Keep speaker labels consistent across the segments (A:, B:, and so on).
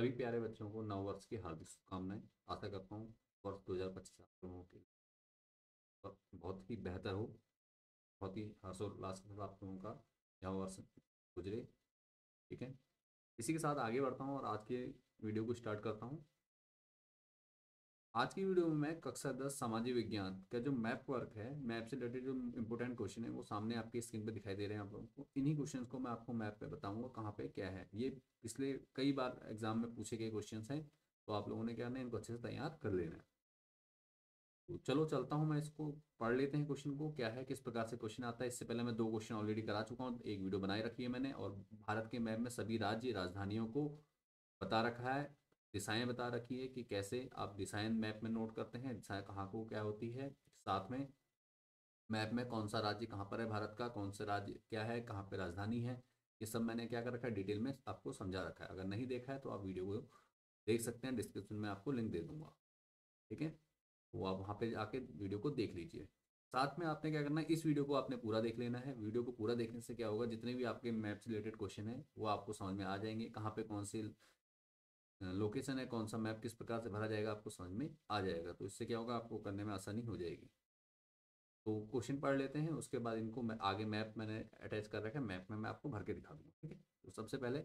A: सभी प्यारे बच्चों को नव वर्ष की हार्दिक शुभकामनाएं। आशा करता हूँ वर्ष 2025 आप लोगों के लिए बहुत ही बेहतर हो, बहुत ही हर्षोल्लास के साथ आप लोगों का यह वर्ष गुजरे। ठीक है, इसी के साथ आगे बढ़ता हूँ और आज के वीडियो को स्टार्ट करता हूँ। आज की वीडियो में मैं कक्षा 10 सामाजिक विज्ञान का जो मैप वर्क है, मैप से रिलेटेड जो इंपॉर्टेंट क्वेश्चन है वो सामने आपकी स्क्रीन पे दिखाई दे रहे हैं आप लोगों को। इन्हीं क्वेश्चंस को मैं आपको मैप पे बताऊंगा कहाँ पे क्या है। ये पिछले कई बार एग्जाम में पूछे गए क्वेश्चंस हैं, तो आप लोगों ने क्या करना है, इनको अच्छे से तैयार कर लेना है। तो चलो चलता हूँ, मैं इसको पढ़ लेते हैं क्वेश्चन को क्या है, किस प्रकार से क्वेश्चन आता है। इससे पहले मैं दो क्वेश्चन ऑलरेडी करा चुका हूँ, एक वीडियो बनाई रखी है मैंने, और भारत के मैप में सभी राज्य राजधानियों को बता रखा है, दिशाएं बता रखी है कि कैसे आप दिशाएं मैप में नोट करते हैं, दिशाएं कहाँ को क्या होती है। साथ में मैप में कौन सा राज्य कहाँ पर है भारत का, कौन सा राज्य क्या है, कहाँ पे राजधानी है, ये सब मैंने क्या कर रखा है, डिटेल में आपको समझा रखा है। अगर नहीं देखा है तो आप वीडियो को देख सकते हैं, डिस्क्रिप्शन में आपको लिंक दे दूंगा। ठीक है, वो आप वहाँ पे आके वीडियो को देख लीजिए। साथ में आपने क्या करना है, इस वीडियो को आपने पूरा देख लेना है। वीडियो को पूरा देखने से क्या होगा, जितने भी आपके मैप से रिलेटेड क्वेश्चन है वो आपको समझ में आ जाएंगे। कहाँ पे कौन सी लोकेशन है, कौन सा मैप किस प्रकार से भरा जाएगा, आपको समझ में आ जाएगा। तो इससे क्या होगा, आपको करने में आसानी हो जाएगी। तो क्वेश्चन पढ़ लेते हैं, उसके बाद इनको मैं आगे मैप मैंने अटैच कर रखा है, मैप में मैं आपको भर के दिखा दूंगा। ठीक है, तो सबसे पहले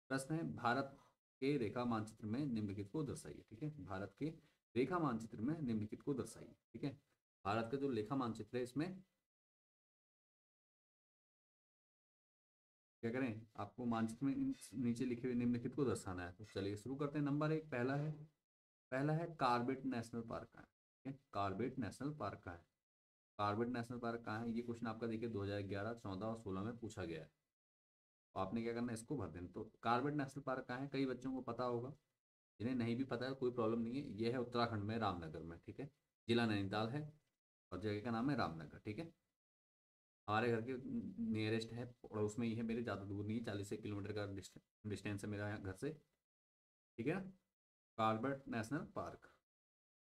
A: प्रश्न है, भारत के रेखा मानचित्र में निम्नलिखित को दर्शाइए। ठीक है, भारत के रेखा मानचित्र में निम्नलिखित को दर्शाइए। ठीक है, भारत का जो रेखा मानचित्र है इसमें क्या करें, आपको मानचित्र में नीचे लिखे हुए निम्नलिखित को दर्शाना है। तो चलिए शुरू करते हैं। नंबर एक, पहला है कॉर्बेट नेशनल पार्क कहाँ है। ठीक है, कॉर्बेट नेशनल पार्क कहाँ है, कॉर्बेट नेशनल पार्क कहाँ है। ये क्वेश्चन आपका देखिए 2011, 14 और 16 में पूछा गया है। तो आपने क्या करना है, इसको भर देना। तो कॉर्बेट नेशनल पार्क कहाँ है, कई बच्चों को पता होगा, जिन्हें नहीं भी पता है कोई प्रॉब्लम नहीं है। ये है उत्तराखंड में, रामनगर में। ठीक है, जिला नैनीताल है और जगह का नाम है रामनगर। ठीक है, हमारे घर के नियरेस्ट है, पड़ोस में ही है मेरे, ज़्यादा दूर नहीं है, 40 किलोमीटर का डिस्टेंस है मेरा यहाँ घर से। ठीक है, कॉर्बेट नेशनल पार्क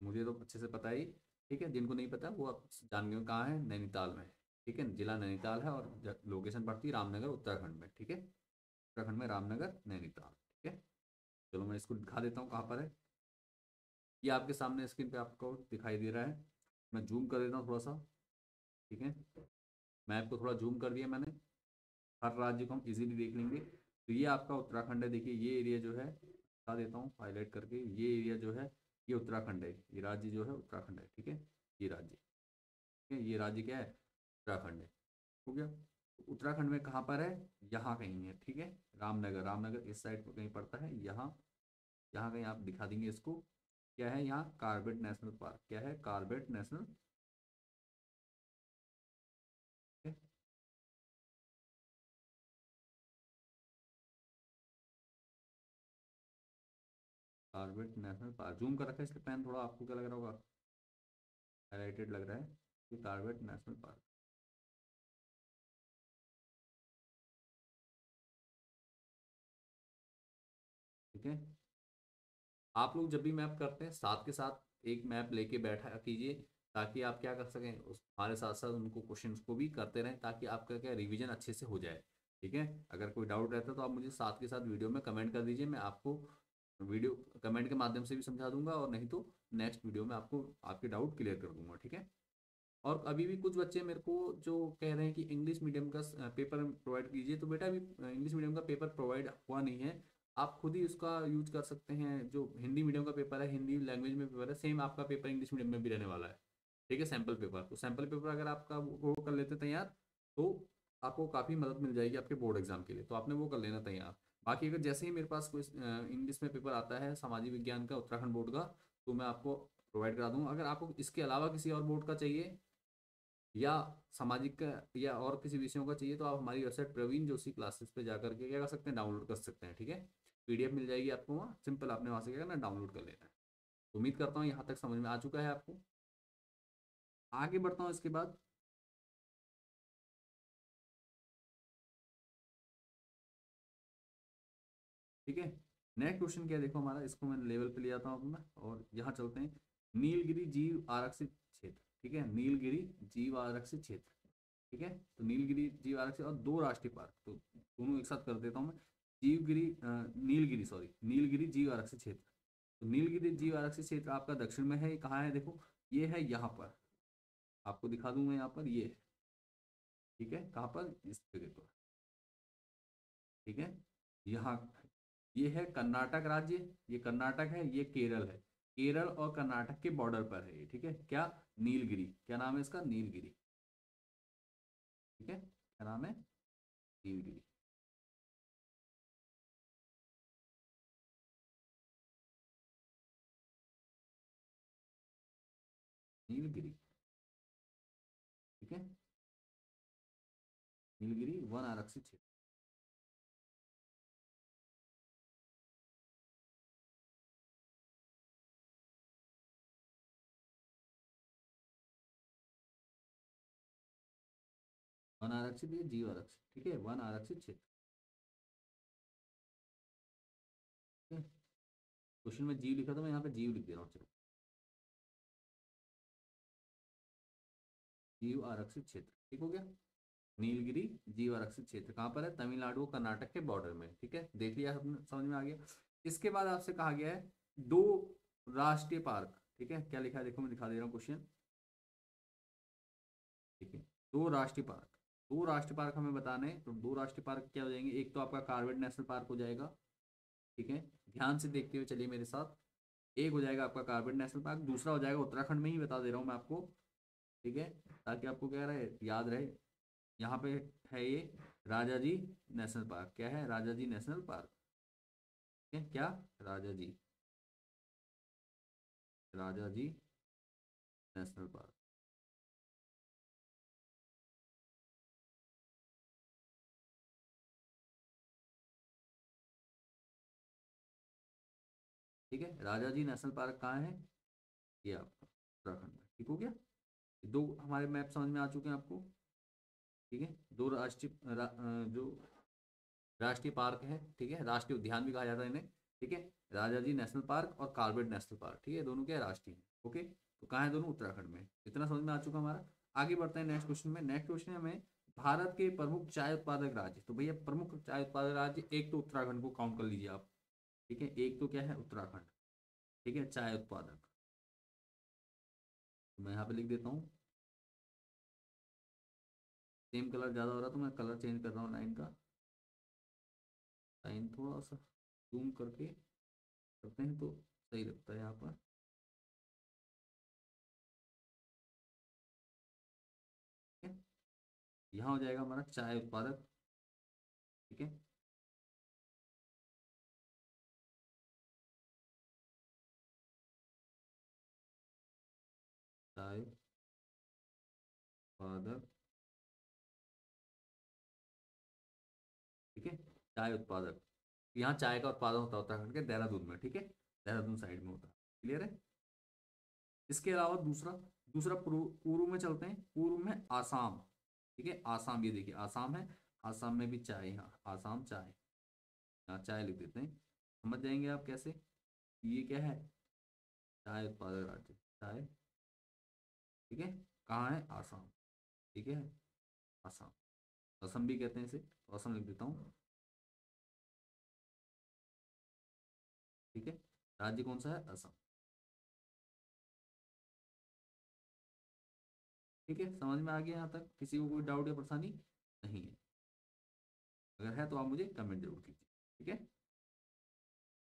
A: मुझे तो अच्छे से पता ही। ठीक है, जिनको नहीं पता वो आप जान गए कहाँ है, नैनीताल में। ठीक है, जिला नैनीताल है और लोकेशन पड़ती है रामनगर उत्तराखंड में। ठीक है, उत्तराखंड में रामनगर नैनीताल। ठीक है, चलो मैं इसको दिखा देता हूँ कहाँ पर है। ये आपके सामने स्क्रीन पे आपको दिखाई दे रहा है, मैं जूम कर देता हूँ थोड़ा सा। ठीक है, मैप को थोड़ा जूम कर दिया मैंने, हर राज्य को हम इजीली देख लेंगे। तो ये आपका उत्तराखंड है, देखिए ये एरिया जो है, बता देता हूँ हाईलाइट करके, ये एरिया जो है ये उत्तराखंड है, ये राज्य जो है उत्तराखंड है। ठीक है, ये राज्य, ठीक है, ये राज्य क्या है, उत्तराखंड है। हो गया, तो उत्तराखंड में कहाँ पर है, यहाँ कहीं है। ठीक है, रामनगर, रामनगर इस साइड पर कहीं पड़ता है, यहाँ यहाँ कहीं आप दिखा देंगे इसको। क्या है यहाँ, कॉर्बेट नेशनल पार्क, क्या है, Corbett national. Corbett national park zoom कर रखा है इसलिए पेन थोड़ा आपको क्या लग रहा होगा, हाईलाइटेड लग रहा है। ये कॉर्बेट नेशनल पार्क। ठीक है, आप लोग जब भी मैप करते हैं साथ के साथ एक मैप लेके बैठा कीजिए, ताकि आप क्या कर सकें, उस हमारे साथ साथ उनको क्वेश्चंस को भी करते रहें, ताकि आपका क्या रिवीजन अच्छे से हो जाए। ठीक है, अगर कोई डाउट रहता है तो आप मुझे साथ के साथ वीडियो में कमेंट कर दीजिए, मैं आपको वीडियो कमेंट के माध्यम से भी समझा दूंगा, और नहीं तो नेक्स्ट वीडियो में आपको आपके डाउट क्लियर कर दूंगा। ठीक है, और अभी भी कुछ बच्चे मेरे को जो कह रहे हैं कि इंग्लिश मीडियम का पेपर प्रोवाइड कीजिए, तो बेटा अभी इंग्लिश मीडियम का पेपर प्रोवाइड हुआ नहीं है। आप खुद ही उसका यूज कर सकते हैं। जो हिंदी मीडियम का पेपर है, हिंदी लैंग्वेज में पेपर है, सेम आपका पेपर इंग्लिश मीडियम में भी रहने वाला है। ठीक है, सैम्पल पेपर, तो सैम्पल पेपर अगर आपका वो कर लेते तैयार, तो आपको काफ़ी मदद मिल जाएगी आपके बोर्ड एग्जाम के लिए। तो आपने वो कर लेना तैयार। बाकी अगर जैसे ही मेरे पास कोई इंग्लिश में पेपर आता है सामाजिक विज्ञान का उत्तराखंड बोर्ड का, तो मैं आपको प्रोवाइड करा दूंगा। अगर आपको इसके अलावा किसी और बोर्ड का चाहिए, या सामाजिक का या और किसी विषयों का चाहिए, तो आप हमारी वेबसाइट प्रवीण जोशी क्लासेस पे जाकर के क्या कर सकते हैं, डाउनलोड कर सकते हैं। ठीक है, पीडीएफ मिल जाएगी आपको वहाँ, सिंपल आपने वहाँ से क्या करना, डाउनलोड कर लेना है। उम्मीद करता हूँ यहाँ तक समझ में आ चुका है आपको। आगे बढ़ता हूँ इसके बाद। ठीक है, नेक्स्ट क्वेश्चन क्या है, देखो हमारा, इसको मैं लेवल पे ले आता हूँ अपना, और यहाँ चलते हैं। नीलगिरी जीव आरक्षित क्षेत्र। ठीक है, नीलगिरी जीव आरक्षित क्षेत्र। ठीक है, तो नीलगिरी जीव आरक्षित और दो राष्ट्रीय पार्क, तो दोनों एक साथ कर देता हूँ मैं। जीवगिरी नीलगिरी, सॉरी, नीलगिरी जीव आरक्षित क्षेत्र। तो नीलगिरी जीव आरक्षित क्षेत्र आपका दक्षिण में है। कहाँ है देखो, ये है यहाँ पर, आपको दिखा दूं मैं, यहाँ पर ये है, ठीक है, कहाँ पर, इस जगह पर, ठीक है, यहाँ। ये है कर्नाटक राज्य, ये कर्नाटक है, ये केरल है। केरल और कर्नाटक के बॉर्डर पर है ये, ठीक है। क्या, नीलगिरी, क्या नाम है इसका, नीलगिरी, ठीक है, क्या नाम है, नीलगिरी। नीलगिरी, ठीक है, नीलगिरी वन आरक्षित क्षेत्र। वन आरक्षित, ये जीव आरक्षित, ठीक है, वन आरक्षित क्षेत्र, ठीक है। क्वेश्चन में जीव लिखा था, मैं यहाँ पे जीव लिख दे रहा हूँ, चलो, जीव आरक्षित क्षेत्र, ठीक हो गया। नीलगिरी जीव आरक्षित क्षेत्र कहाँ पर है, तमिलनाडु और कर्नाटक के बॉर्डर में, ठीक है, देख लिया आपने, समझ में आ गया। इसके बाद आपसे कहा गया है दो राष्ट्रीय पार्क, ठीक है, क्या लिखा है देखो, मैं दिखा दे रहा हूँ क्वेश्चन, ठीक है। दो राष्ट्रीय पार्क, दो राष्ट्रीय पार्क हमें बताने हैं, तो दो राष्ट्रीय पार्क क्या हो जाएंगे, एक तो आपका कार्बेट नेशनल पार्क हो जाएगा, ठीक है, ध्यान से देखते हुए चलिए मेरे साथ। एक हो जाएगा आपका कार्बेट नेशनल पार्क, दूसरा हो जाएगा, उत्तराखंड में ही बता दे रहा हूँ मैं आपको, ठीक है, ताकि आपको क्या रहे, याद रहे। यहाँ पे है ये राजा जी नेशनल पार्क, क्या है, राजा जी नेशनल पार्क, ठीक है, क्या, राजा जी, राजा जी नेशनल पार्क, ठीक है। राजा जी नेशनल पार्क कहाँ है, ये आपका उत्तराखंड में, ठीक हो गया। दो हमारे मैप समझ में आ चुके हैं आपको, ठीक है। दो जो राष्ट्रीय पार्क है, ठीक है, राष्ट्रीय उद्यान भी कहा जाता है इन्हें, ठीक है, राजा जी नेशनल पार्क और कार्बेट नेशनल पार्क, ठीक है, दोनों क्या है, राष्ट्रीय है, ओके। तो कहाँ है, दोनों उत्तराखंड में, इतना समझ में आ चुका हमारा। आगे बढ़ते हैं नेक्स्ट क्वेश्चन में। नेक्स्ट क्वेश्चन है हमें, भारत के प्रमुख चाय उत्पादक राज्य। तो भैया प्रमुख चाय उत्पादक राज्य, एक तो उत्तराखंड को काउंट कर लीजिए आप, ठीक है, एक तो क्या है, उत्तराखंड, ठीक है, चाय उत्पादक। तो मैं यहाँ पे लिख देता हूँ, सेम कलर ज़्यादा हो रहा तो मैं कलर चेंज कर रहा हूँ लाइन का, लाइन थोड़ा सा जूम करके करते हैं तो सही लगता है यहाँ पर, ठीक है। यहाँ हो जाएगा हमारा चाय उत्पादक, ठीक है, चाय उत्पादक, ठीक है, चाय उत्पादक। यहाँ चाय का उत्पादन होता है उत्तराखंड के देहरादून में, ठीक है, देहरादून साइड में होता है, क्लियर है। इसके अलावा दूसरा, दूसरा पूर्व में चलते हैं, पूर्व में आसाम, ठीक है, आसाम, ये देखिए आसाम है, आसाम में भी चाय, यहाँ आसाम चाय, यहाँ चाय लिख देते हैं, समझ जाएंगे आप कैसे। ये क्या है, चाय उत्पादक राज्य, चाय, ठीक है, कहाँ है, आसाम, ठीक है, आसाम, असम भी कहते हैं इसे, तो असम लिख देता हूँ, ठीक है, राज्य कौन सा है, असम, ठीक है, समझ में आ गया यहाँ तक, किसी को कोई डाउट या परेशानी नहीं है, अगर है तो आप मुझे कमेंट जरूर कीजिए, ठीक है।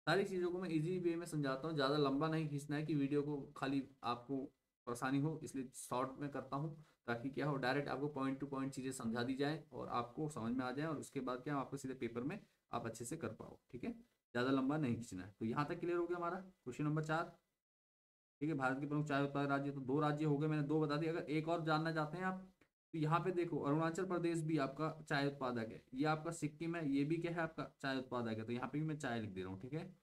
A: सारी चीज़ों को मैं इजी वे में समझाता हूँ, ज़्यादा लंबा नहीं खींचना है कि वीडियो को खाली आपको परेशानी हो, इसलिए शॉर्ट में करता हूँ, ताकि क्या हो, डायरेक्ट आपको पॉइंट टू पॉइंट चीज़ें समझा दी जाए और आपको समझ में आ जाए, और उसके बाद क्या आपको सीधे पेपर में आप अच्छे से कर पाओ, ठीक है, ज़्यादा लंबा नहीं खींचना है। तो यहाँ तक क्लियर हो गया हमारा क्वेश्चन नंबर 4, ठीक है। भारत के प्रमुख चाय उत्पादक राज्य, तो दो राज्य हो गए, मैंने दो बता दिए। अगर एक और जानना चाहते हैं आप, तो यहाँ पे देखो, अरुणाचल प्रदेश भी आपका चाय उत्पादक है, ये आपका सिक्किम है, ये भी क्या है, आपका चाय उत्पादक है, तो यहाँ पे भी मैं चाय लिख दे रहा हूँ, ठीक है।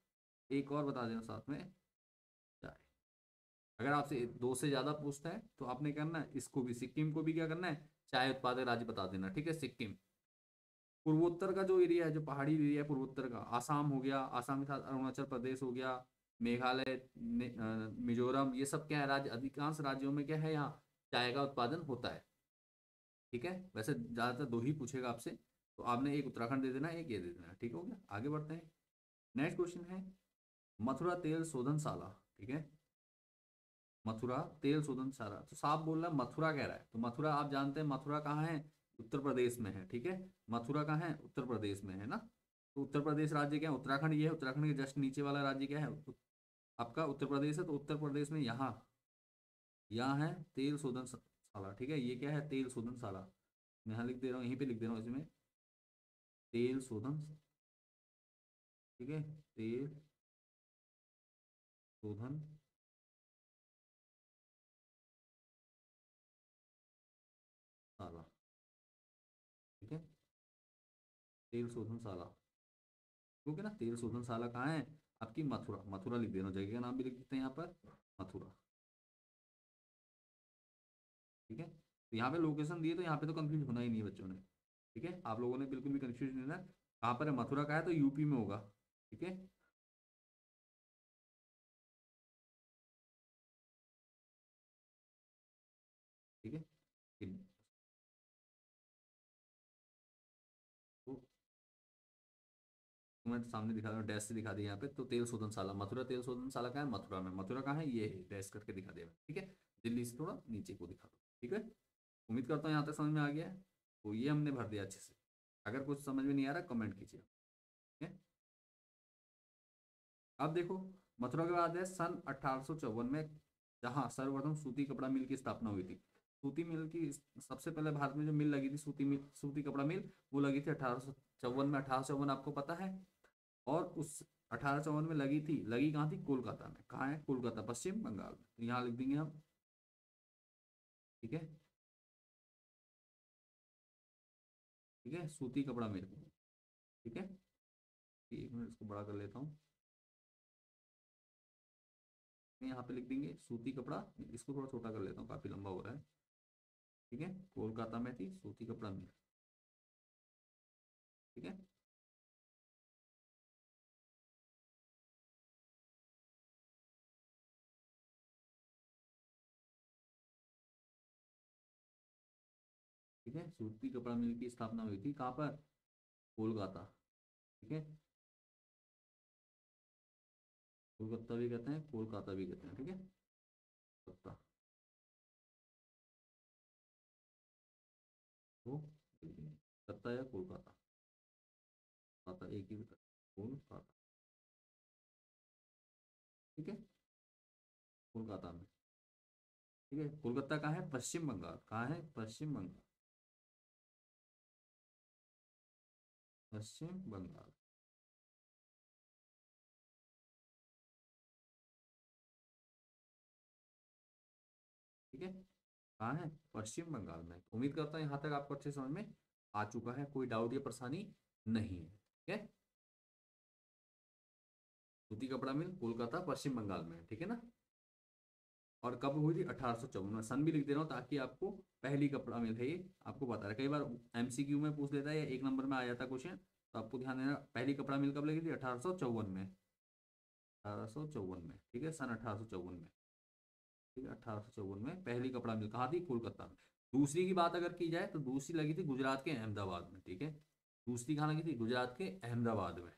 A: एक और बता देना साथ में, चाय। अगर आपसे दो से ज्यादा पूछता है तो आपने करना है, इसको भी, सिक्किम को भी क्या करना है, चाय उत्पादक राज्य बता देना, ठीक है, सिक्किम। पूर्वोत्तर का जो एरिया है, जो पहाड़ी एरिया है पूर्वोत्तर का, आसाम हो गया, आसाम के साथ अरुणाचल प्रदेश हो गया, मेघालय, मिजोरम, ये सब क्या है, राज्य, अधिकांश राज्यों में क्या है, यहाँ चाय का उत्पादन होता है, ठीक है। वैसे ज्यादातर दो ही पूछेगा आपसे, तो आपने एक उत्तराखंड दे देना, एक ये दे देना, ठीक हो गया। आगे बढ़ते हैं। नेक्स्ट क्वेश्चन है मथुरा तेल शोधनशाला, ठीक है। मथुरा तेल शोधनशाला, तो साफ बोल रहा है, मथुरा कह रहा है, तो मथुरा आप जानते हैं मथुरा कहाँ है, उत्तर प्रदेश में है, ठीक है। मथुरा कहाँ है, उत्तर प्रदेश में है ना। तो उत्तर प्रदेश राज्य क्या है, उत्तराखंड ये है, उत्तराखंड के जस्ट नीचे वाला राज्य क्या है, आपका उत्तर प्रदेश है। तो उत्तर प्रदेश में यहाँ यहाँ है तेल शोधनशाला, ठीक है। ये क्या है, तेल शोधनशाला। मैं यहाँ लिख दे रहा हूँ, यहीं पे लिख दे रहा हूँ इसमें, तेल शोधन, ठीक है, तेल शोधन शाला, ठीक है, तेल शोधनशाला। क्योंकि ना तेल शोधनशाला कहाँ है, आपकी मथुरा, मथुरा लिख देना, जगह का नाम भी लिख देते हैं यहाँ पर, मथुरा, ठीक है। तो यहाँ पे लोकेशन दिए, तो यहाँ पे तो कंफ्यूज होना ही नहीं है बच्चों ने, ठीक है। आप लोगों ने बिल्कुल भी कंफ्यूज नहीं होना, कहाँ पर है, मथुरा का है तो यूपी में होगा, ठीक है। ठीक है, तो मैं सामने दिखा रहा हूँ, डैश से दिखा दिया यहाँ पे, तो तेल शोधनशाला, मथुरा तेल शोधनशाला कहाँ है, मथुरा में। मथुरा कहाँ है, ये है, डैश करके दिखा दिया, ठीक है। दिल्ली से थोड़ा नीचे को दिखा दो, ठीक है। उम्मीद करता हूँ यहाँ तक समझ में आ गया है। तो ये हमने भर दिया अच्छे से। अगर कुछ समझ में नहीं आ रहा कमेंट कीजिए, ठीक है। अब देखो, मथुरा के बाद है सन 1854 में, जहाँ सर्वप्रथम सूती कपड़ा मिल की स्थापना हुई थी। सूती मिल की सबसे पहले भारत में जो मिल लगी थी, सूती मिल, सूती कपड़ा मिल, वो लगी थी 1854 में। 1854 आपको पता है। और उस 1854 में लगी थी, लगी कहाँ थी, कोलकाता में। कहाँ है, कोलकाता, पश्चिम बंगाल में। तो यहाँ लिख देंगे हम, ठीक है, ठीक है, सूती कपड़ा मिल, ठीक है। एक मिनट इसको बड़ा कर लेता हूँ, यहाँ पे लिख देंगे सूती कपड़ा। इसको थोड़ा छोटा कर लेता हूँ, काफी लंबा हो रहा है, ठीक है। कोलकाता में थी सूती कपड़ा मिल, ठीक है। ठीक है, सूती कपड़ा मिल की स्थापना हुई थी कहाँ पर, कोलकाता, ठीक है। कोलकाता भी कहते हैं, कोलकाता भी कहते हैं, ठीक है। कोलकाता, तो कोलकाता या कोलकाता, कोलकाता एक ही होता है, कोलकाता, ठीक है, कोलकाता में, ठीक है। कोलकाता कहाँ है, पश्चिम बंगाल, कहाँ है, पश्चिम बंगाल, पश्चिम बंगाल, ठीक है। कहाँ है, पश्चिम बंगाल में। उम्मीद करता हूँ यहाँ तक आपको अच्छे समझ में आ चुका है, कोई डाउट या परेशानी नहीं है, ठीक है। सूती कपड़ा मिल कोलकाता पश्चिम बंगाल में है, ठीक है ना। और कब हुई थी, 1854 में। सन भी लिख दे रहा हूँ ताकि आपको, पहली कपड़ा मिल है ये, आपको बता रहा है। कई बार एमसीक्यू में पूछ लेता है या एक नंबर में आ जाता क्वेश्चन, तो आपको ध्यान देना, पहली कपड़ा मिल कब लगी थी, 1854 में, 1854 में, ठीक है, सन 1854 में, ठीक है। 1854 में पहली कपड़ा मिल कहाँ थी, कोलकाता में। दूसरी की बात अगर की जाए तो दूसरी लगी थी गुजरात के अहमदाबाद में, ठीक है। दूसरी कहाँ लगी थी, गुजरात के अहमदाबाद में,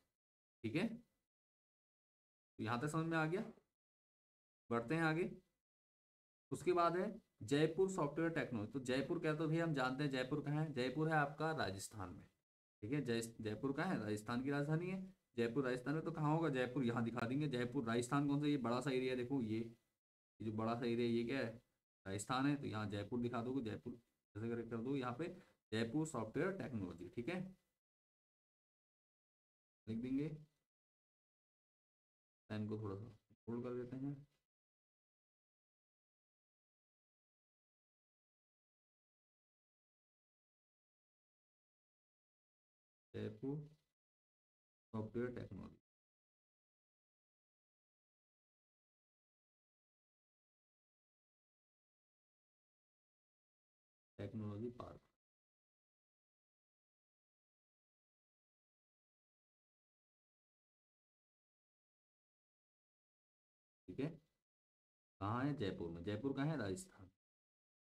A: ठीक है। तो यहाँ तक समझ में आ गया। बढ़ते हैं आगे। उसके बाद है जयपुर सॉफ्टवेयर टेक्नोलॉजी। तो जयपुर क्या, तो भैया हम जानते हैं जयपुर कहाँ है, जयपुर है आपका राजस्थान में, ठीक है। जयपुर कहाँ है, राजस्थान की राजधानी है। जयपुर राजस्थान में, तो कहाँ होगा, जयपुर यहाँ दिखा देंगे। जयपुर राजस्थान कौन सा, ये बड़ा सा एरिया देखो, ये जो बड़ा सा एरिया, ये क्या है, राजस्थान है। तो यहाँ जयपुर दिखा दोगे, जयपुर जैसे कर दो यहाँ पे, जयपुर सॉफ्टवेयर टेक्नोलॉजी, ठीक है, लिख देंगे। पेन को थोड़ा सा फोल्ड कर देते हैं। Jaipur software technology, technology park, ठीक है। कहाँ है, जयपुर में। जयपुर कहाँ है, राजस्थान,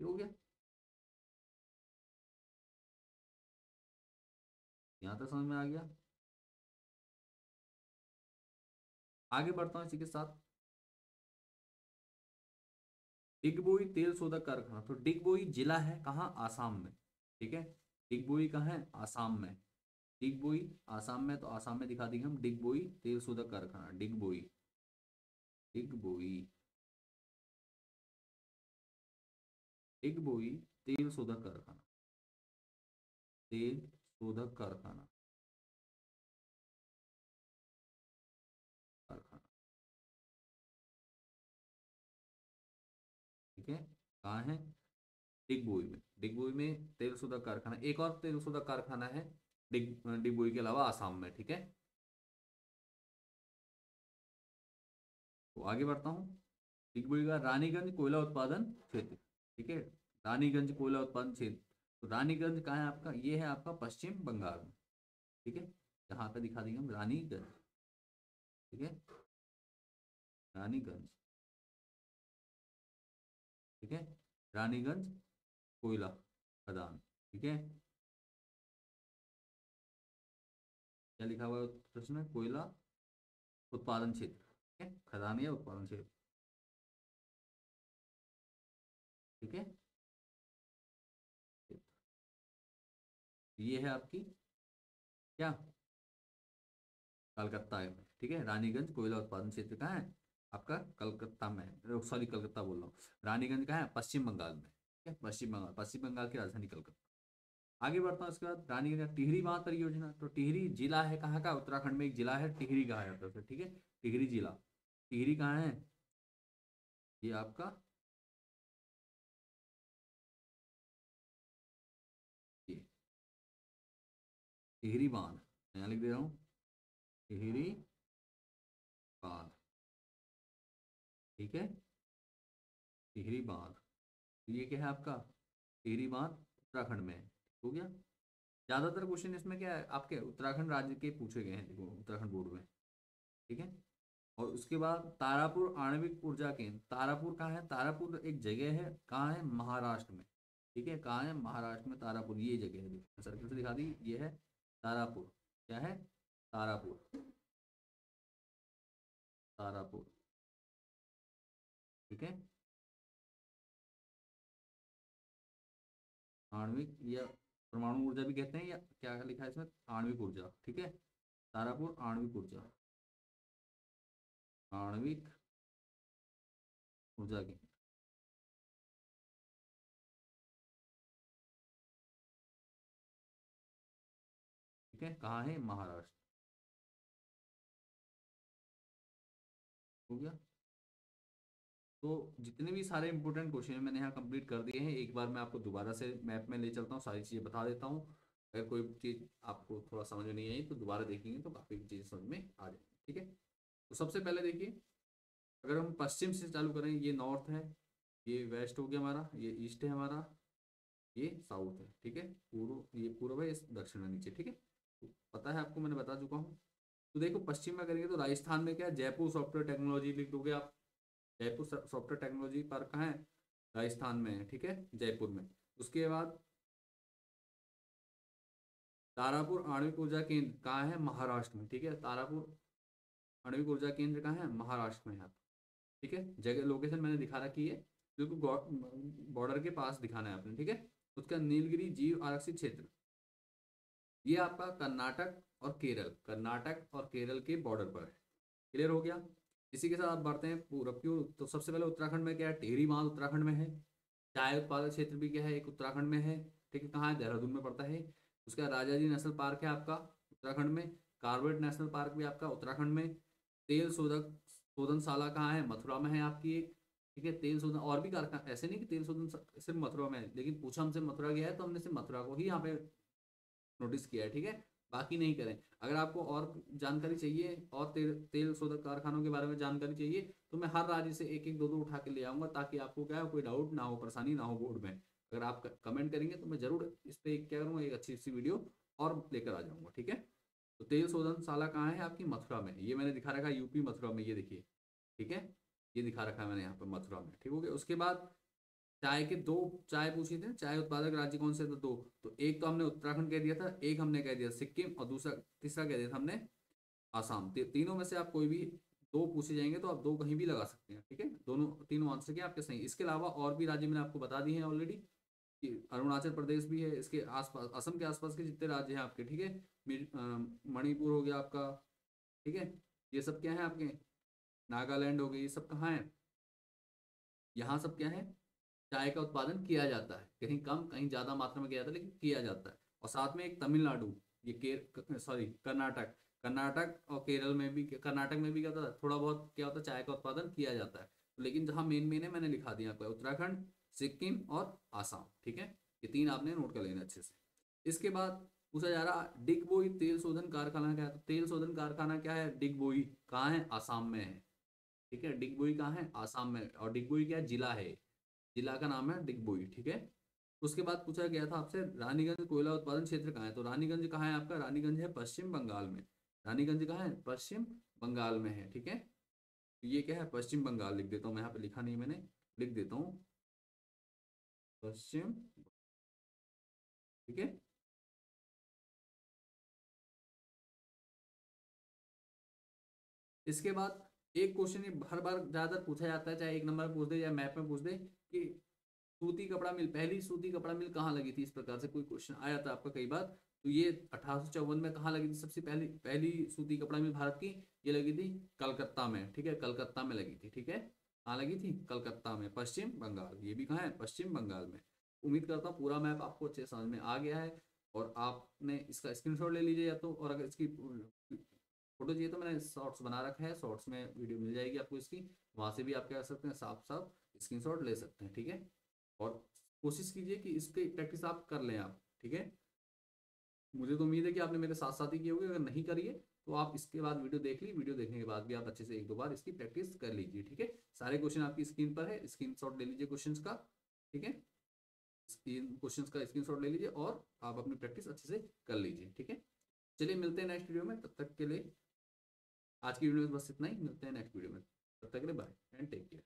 A: ठीक हो गया। यहाँ तक समझ में आ गया। आगे बढ़ता हूँ इसी के साथ। डिगबोई तेल शोधक कारखाना, तो डिगबोई जिला है कहाँ, आसाम में। ठीक है, डिगबोई कहाँ है, आसाम में। डिगबोई आसाम में, तो आसाम में दिखा देंगे हम डिगबोई तेल शोधक कारखाना, डिगबोई, डिगबोई, डिगबोई तेल शोधक कारखाना, तेल शोधक कारखाना, कारखाना। ठीक है, कहाँ है, डिगबोई में। डिगबोई में तेल शोधक कारखाना, एक और तेल शोधक कारखाना है डिगबोई के अलावा आसाम में। ठीक है, तो आगे बढ़ता हूँ। डिगबोई का रानीगंज कोयला उत्पादन क्षेत्र। ठीक है, रानीगंज कोयला उत्पादन क्षेत्र, तो रानीगंज कहाँ है आपका, ये है आपका पश्चिम बंगाल में। ठीक है, यहाँ पे दिखा देंगे हम रानीगंज। ठीक है, रानीगंज। ठीक है, रानीगंज कोयला खदान। ठीक है, क्या लिखा हुआ है प्रश्न में, कोयला उत्पादन क्षेत्र। ठीक है, खदान या उत्पादन क्षेत्र। ठीक है, ये है आपकी क्या, कलकत्ता है। ठीक है, रानीगंज कोयला उत्पादन क्षेत्र कहाँ है आपका, कलकत्ता में है, सॉरी कलकत्ता बोल रहा हूँ। रानीगंज कहाँ है, पश्चिम बंगाल में। ठीक है, पश्चिम बंगाल, पश्चिम बंगाल की राजधानी कलकत्ता। आगे बढ़ता हूँ, इसके बाद रानीगंज का टिहरी बांध परियोजना, तो टिहरी जिला है कहाँ का, उत्तराखंड में एक जिला है टिहरी कहा जाता है उसे। ठीक है, टिहरी जिला, टिहरी कहाँ है, ये आपका, ये टिहरी बांध, यहाँ लिख दे रहा हूँ, टिहरी बांध। ठीक है, टिहरी बांध, तो ये क्या है आपका, टिहरी बांध उत्तराखंड में है। हो गया। ज्यादातर क्वेश्चन इसमें क्या है आपके उत्तराखंड राज्य के पूछे गए हैं, देखो उत्तराखंड बोर्ड में। ठीक है, और उसके बाद तारापुर आणविक ऊर्जा केंद्र, तारापुर कहाँ है, तारापुर एक जगह है कहाँ है, महाराष्ट्र में। ठीक है, कहाँ है, महाराष्ट्र में तारापुर, ये जगह है, देखो सर्कल से दिखा दी, ये है तारापुर। क्या है, तारापुर, तारापुर। ठीक है, आणविक या परमाणु ऊर्जा भी कहते हैं, या क्या लिखा है इसमें, आणविक ऊर्जा। ठीक है, तारापुर आणविक ऊर्जा, आणविक ऊर्जा केंद्र। ठीक है, कहाँ है, महाराष्ट्र। हो गया। तो जितने भी सारे इंपॉर्टेंट क्वेश्चन हैं मैंने यहाँ कंप्लीट कर दिए हैं। एक बार मैं आपको दोबारा से मैप में ले चलता हूँ, सारी चीज़ें बता देता हूँ। अगर कोई चीज़ आपको थोड़ा समझ में नहीं आई तो दोबारा देखेंगे तो काफ़ी चीज़ें समझ में आ जाएंगी। ठीक है, तो सबसे पहले देखिए, अगर हम पश्चिम से चालू करें, ये नॉर्थ है, ये वेस्ट हो गया हमारा, ये ईस्ट है हमारा, ये साउथ है। ठीक है, पूर्व, ये पूर्व है, ये दक्षिण है नीचे। ठीक है, तो पता है आपको, मैंने बता चुका हूँ। तो देखो पश्चिम में करेंगे तो राजस्थान में क्या है, जयपुर सॉफ्टवेयर टेक्नोलॉजी लिख दोगे आप। जयपुर सॉफ्टवेयर टेक्नोलॉजी पार्क कहाँ है, राजस्थान में है। ठीक है, जयपुर में। उसके बाद तारापुर आणविक ऊर्जा केंद्र कहाँ है, महाराष्ट्र में। ठीक है, तारापुर आणविक ऊर्जा केंद्र कहाँ है, महाराष्ट्र में है। ठीक है, जगह लोकेशन मैंने दिखा रखी है, बिल्कुल बॉर्डर के पास दिखाना है आपने। ठीक है, उसका नीलगिरी जीव आरक्षित क्षेत्र, ये आपका कर्नाटक और केरल, कर्नाटक और केरल के बॉर्डर पर है। क्लियर हो गया। इसी के साथ आप बढ़ते हैं पूरब की ओर। तो सबसे पहले उत्तराखंड में क्या है, टिहरी बांध उत्तराखंड में है। चाय उत्पादक क्षेत्र भी क्या है, एक उत्तराखंड में है। ठीक है, कहाँ है, देहरादून में पड़ता है। उसका राजा जी नेशनल पार्क है आपका उत्तराखंड में। कार्बेट नेशनल पार्क भी आपका उत्तराखंड में। तेल शोधक शोधनशाला कहाँ है, मथुरा में है आपकी एक। ठीक है, तेल शोधन और भी कारखाना, ऐसे नहीं कि तेल शोधन सिर्फ मथुरा में है, लेकिन पूछा हमसे मथुरा गया है तो हमने सिर्फ मथुरा को ही यहाँ पे नोटिस किया है। ठीक है, बाकी नहीं करें। अगर आपको और जानकारी चाहिए और तेल शोधक कारखानों के बारे में जानकारी चाहिए तो मैं हर राज्य से एक एक दो दो उठा के ले आऊंगा, ताकि आपको क्या है, कोई डाउट ना हो, परेशानी ना हो बोर्ड में। अगर आप कमेंट करेंगे तो मैं जरूर इस पर क्या करूँगा, एक अच्छी सी वीडियो और लेकर आ जाऊंगा। ठीक है, तो तेल शोधनशाला कहाँ है आपकी, मथुरा में। ये मैंने दिखा रखा है यूपी मथुरा में, ये देखिए। ठीक है, ये दिखा रखा है मैंने यहाँ पर मथुरा में। ठीक हो गया। उसके बाद चाय के दो, चाय पूछी थी, चाय उत्पादक राज्य कौन से थे? दो। तो एक तो हमने उत्तराखंड कह दिया था, एक हमने कह दिया सिक्किम, और दूसरा तीसरा कह दिया था हमने आसाम। तीनों में से आप कोई भी दो पूछे जाएंगे तो आप दो कहीं भी लगा सकते हैं, ठीक है। दोनों तीनों आंसर क्या आपके सही। इसके अलावा और भी राज्य मैंने आपको बता दिए हैं ऑलरेडी, कि अरुणाचल प्रदेश भी है, इसके आसपास असम के आसपास के जितने राज्य हैं आपके, ठीक है। मणिपुर हो गया आपका, ठीक है। ये सब क्या है आपके, नागालैंड हो गए, ये सब कहाँ है, यहाँ सब क्या है, चाय का उत्पादन किया जाता है, कहीं कम कहीं ज्यादा मात्रा में किया जाता है, लेकिन किया जाता है। और साथ में एक तमिलनाडु, ये सॉरी कर्नाटक, कर्नाटक और केरल में भी, कर्नाटक में भी क्या होता है, थोड़ा बहुत क्या होता है, चाय का उत्पादन किया जाता है। लेकिन जहाँ मेन मेन है मैंने लिखा दिया आपको, उत्तराखंड, सिक्किम और आसाम, ठीक है। ये तीन आपने नोट कर लेना अच्छे से। इसके बाद पूछा जा रहा, डिगबोई तेल शोधन कारखाना क्या है? तो तेल शोधन कारखाना क्या है, डिगबोई कहाँ है, आसाम में है, ठीक है। डिगबोई कहाँ है, आसाम में। और डिगबोई क्या जिला है, जिला का नाम है डिगबोई, ठीक है। उसके बाद पूछा गया था आपसे, रानीगंज कोयला उत्पादन क्षेत्र कहाँ है? तो रानीगंज कहाँ है आपका, रानीगंज है पश्चिम बंगाल में। रानीगंज कहाँ है, पश्चिम बंगाल में है, ठीक है। तो ये क्या है, पश्चिम बंगाल लिख देता हूँ मैं, यहाँ पे लिखा नहीं मैंने, लिख देता हूँ पश्चिम, ठीक है। इसके बाद एक क्वेश्चन ये हर बार ज्यादातर पूछा जाता है, चाहे एक नंबर में पूछ दे या मैप में पूछ दे, कि सूती कपड़ा मिल, पहली सूती कपड़ा मिल कहाँ लगी थी? इस प्रकार से कोई क्वेश्चन आया था आपका कई बार। तो ये 1854 में कहाँ लगी थी सबसे पहली, पहली सूती कपड़ा मिल भारत की? ये लगी थी कलकत्ता में, ठीक है, कलकत्ता में लगी थी, ठीक है। कहाँ लगी थी, कलकत्ता में, पश्चिम बंगाल। ये भी कहाँ है, पश्चिम बंगाल में। उम्मीद करता हूँ पूरा मैप आपको अच्छे समझ में आ गया है। और आपने इसका स्क्रीनशॉट ले लीजिए या तो, और अगर इसकी फोटो चाहिए तो मैंने शॉर्ट्स बना रखा है, शॉर्ट्स में वीडियो मिल जाएगी आपको इसकी, वहां से भी आप क्या कर सकते हैं, साफ साफ स्क्रीनशॉट ले सकते हैं, ठीक है। और कोशिश कीजिए कि इसकी प्रैक्टिस आप कर लें आप, ठीक है। मुझे तो उम्मीद है कि आपने मेरे साथ साथ ही किए होंगे, अगर नहीं करिए तो आप इसके बाद वीडियो देख ली, वीडियो देखने के बाद भी आप अच्छे से एक दो बार इसकी प्रैक्टिस कर लीजिए, ठीक है। सारे क्वेश्चन आपकी स्क्रीन पर है, स्क्रीनशॉट ले लीजिए क्वेश्चंस का, ठीक है। क्वेश्चंस का स्क्रीनशॉट ले लीजिए और आप अपनी प्रैक्टिस अच्छे से कर लीजिए, ठीक है। चलिए मिलते हैं नेक्स्ट वीडियो में, तब तक के लिए आज की वीडियो में बस इतना ही, मिलते हैं नेक्स्ट वीडियो में, तब तक के लिए बाय एंड टेक केयर।